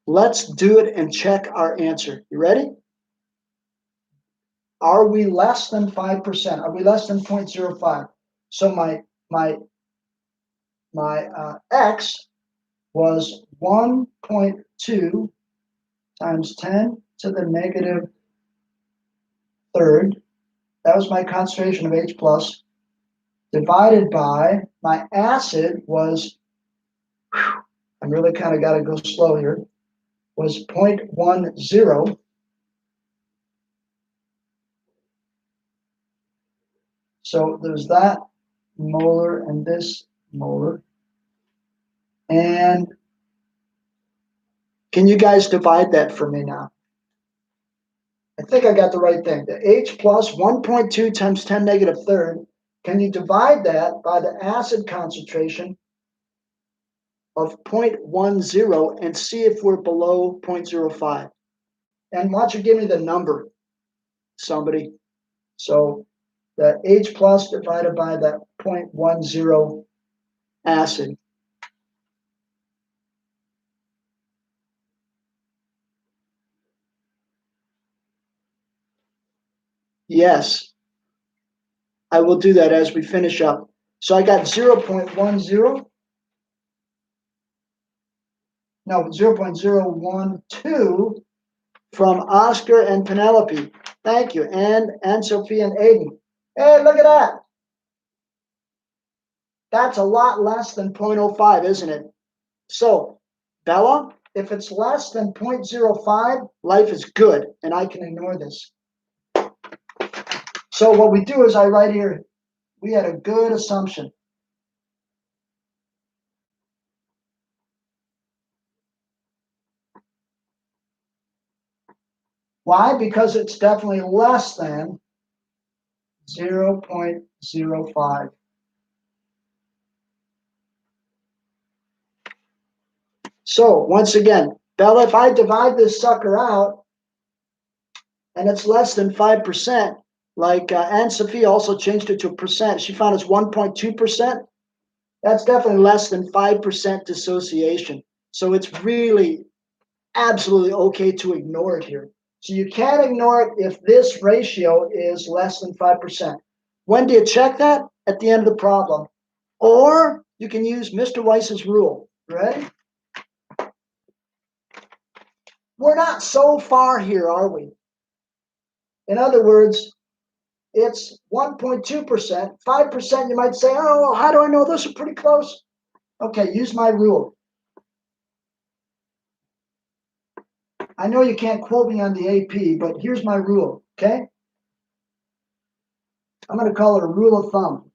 Let's do it and check our answer. You ready? Are we less than 5%? Are we less than 0.05? So my x was 1.2 times 10 to the negative third. That was my concentration of H plus, divided by my acid was, I'm really kind of got to go slow here, was 0.10. So there's that molar and this molar. And can you guys divide that for me now? I think I got the right thing. The H plus 1.2 times 10 negative third. Can you divide that by the acid concentration of 0.10 and see if we're below 0.05? And why don't you give me the number, somebody? So the H plus divided by the 0.10 acid. Yes, I will do that as we finish up. So I got 0.10. No, 0.012 from Oscar and Penelope. Thank you. And Sophie and Aiden. Hey, look at that. That's a lot less than 0.05, isn't it? So, Bella, if it's less than 0.05, life is good, and I can ignore this. So what we do is I write here, we had a good assumption. Why? Because it's definitely less than 0.05. So once again, Bella, if I divide this sucker out and it's less than 5%, like Anne Sophie also changed it to a percent. She found it's 1.2%. That's definitely less than 5% dissociation. So it's really absolutely okay to ignore it here. So you can't ignore it if this ratio is less than 5%. When do you check that? At the end of the problem. Or you can use Mr. Weiss's rule. Ready? We're not so far here, are we? In other words, it's 1.2%. 5%, you might say, oh, well, how do I know those are pretty close? Okay, use my rule. I know you can't quote me on the AP, but here's my rule, okay? I'm going to call it a rule of thumb.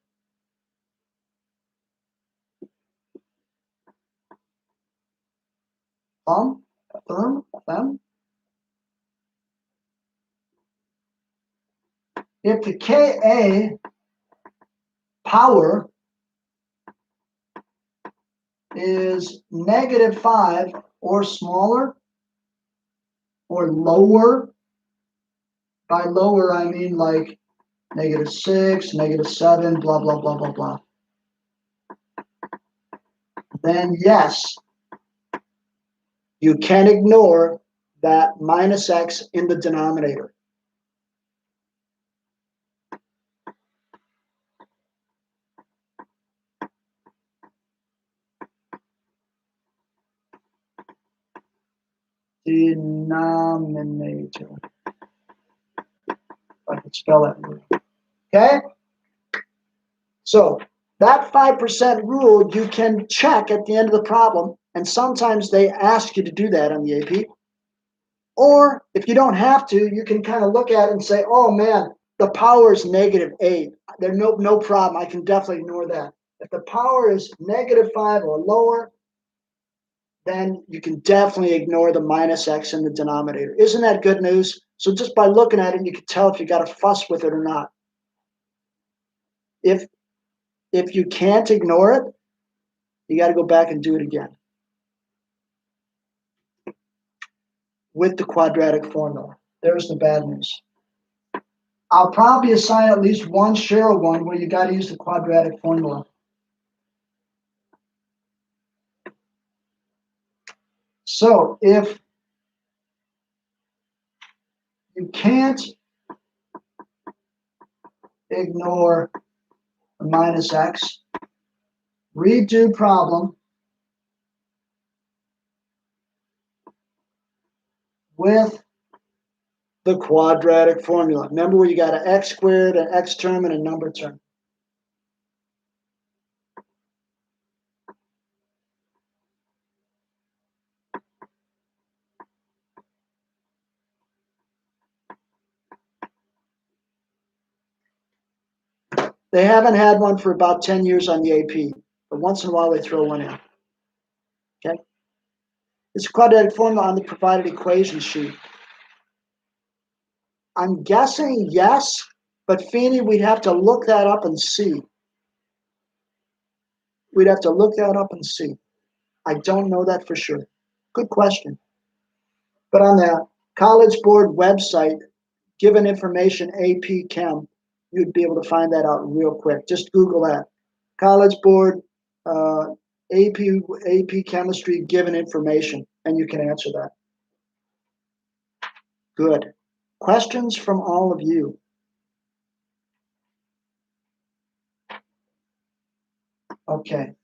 Thumb. If the Ka power is -5 or smaller or lower, by lower I mean like -6, -7, blah, blah, blah, blah, blah, then yes, you can ignore that -x in the denominator. Denominator. If I could spell that word. Okay? So that 5% rule you can check at the end of the problem, and sometimes they ask you to do that on the AP. Or if you don't have to, you can kind of look at it and say, oh man, the power is -8. There's no problem. I can definitely ignore that. If the power is -5 or lower, then you can definitely ignore the -x in the denominator. Isn't that good news? So just by looking at it, you can tell if you got a fuss with it or not. If you can't ignore it, you got to go back and do it again with the quadratic formula. There's the bad news. I'll probably assign at least one Cheryl one where you got to use the quadratic formula. So if you can't ignore minus x, redo problem with the quadratic formula. Remember where you got an x squared, an x term, and a number term. They haven't had one for about 10 years on the AP, but once in a while they throw one in. Okay? It's a quadratic formula on the provided equation sheet. I'm guessing yes, but Feeney, we'd have to look that up and see. We'd have to look that up and see. I don't know that for sure. Good question. But on the College Board website, given information AP Chem, you'd be able to find that out real quick. Just Google that. College Board, AP Chemistry, given information, and you can answer that. Good. Questions from all of you? Okay.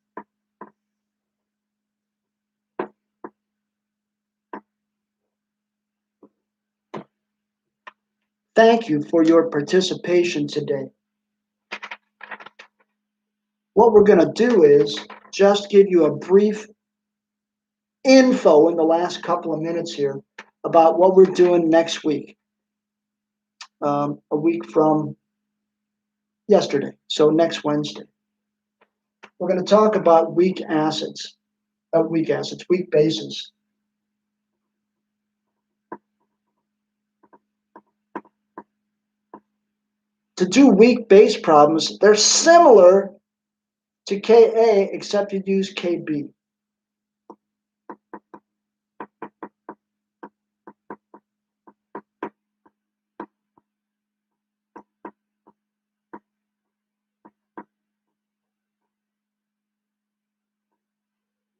Thank you for your participation today. What we're going to do is just give you a brief info in the last couple of minutes here about what we're doing next week, a week from yesterday, so next Wednesday. We're going to talk about weak bases. To do weak base problems, they're similar to Ka, except you use Kb.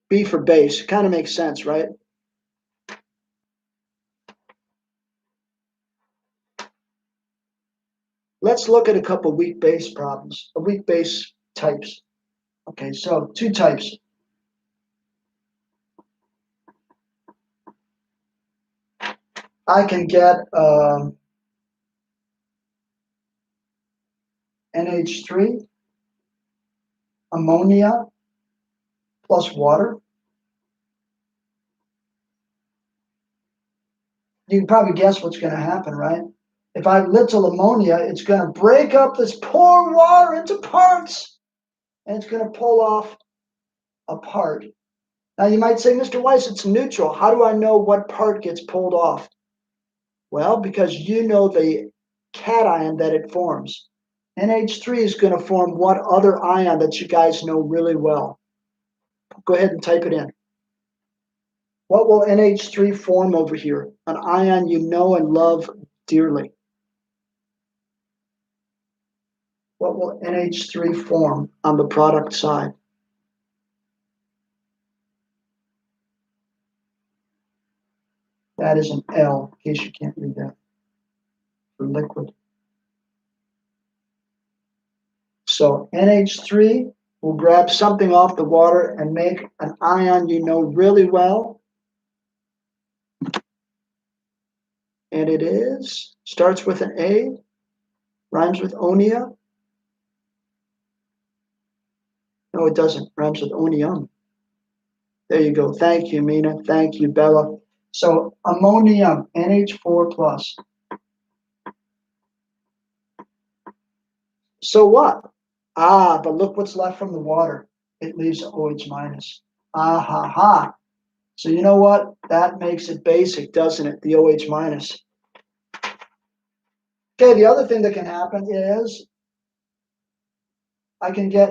B for base. Kind of makes sense, right? Let's look at a couple weak base problems, weak base types. Okay, so two types. I can get NH3, ammonia, plus water. You can probably guess what's going to happen, right? If I have little ammonia, it's going to break up this poor water into parts, and it's going to pull off a part. Now you might say, Mr. Weiss, it's neutral. How do I know what part gets pulled off? Well, because you know the cation that it forms. NH3 is going to form what other ion that you guys know really well? Go ahead and type it in. What will NH3 form over here? An ion you know and love dearly. What will NH3 form on the product side? That is an L, in case you can't read that, for liquid. So NH3 will grab something off the water and make an ion you know really well. And it starts with an A, rhymes with onia. No, it doesn't. Rhymes with onium. There you go. Thank you, Mina. Thank you, Bella. So ammonium, NH4 plus. So what? But look what's left from the water. It leaves OH minus. Ah ha ha. So you know what? That makes it basic, doesn't it? The OH minus. Okay, the other thing that can happen is I can get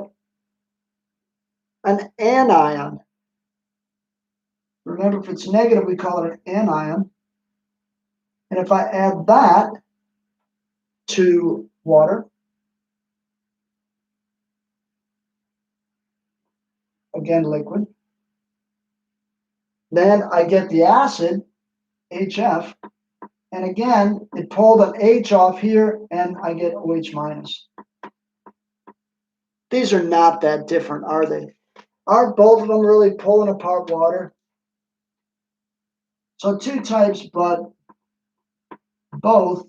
an anion. Remember, if it's negative, we call it an anion. And if I add that to water, again, liquid, then I get the acid, HF, and again, it pulled an H off here, and I get OH minus. These are not that different, are they? Aren't both of them really pulling apart water? So two types, but both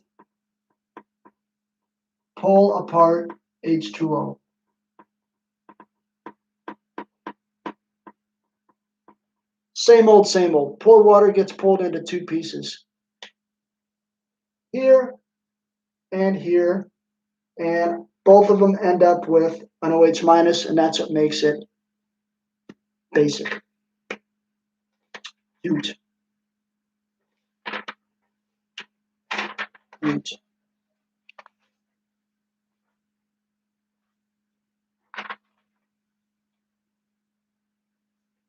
pull apart H2O. Same old, same old. Poor water gets pulled into two pieces. Here and here, and both of them end up with an OH minus, and that's what makes it basic. Huge. Huge.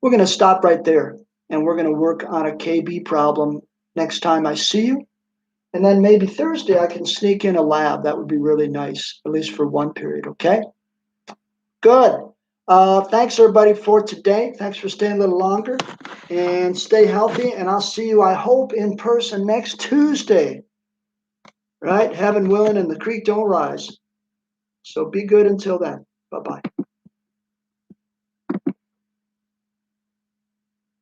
We're going to stop right there, and we're going to work on a KB problem next time I see you. And then maybe Thursday I can sneak in a lab. That would be really nice, at least for one period, okay? Good. Thanks, everybody, for today. Thanks for staying a little longer. And stay healthy, and I'll see you, I hope, in person next Tuesday. Right? Heaven willing, and the creek don't rise. So be good until then. Bye-bye.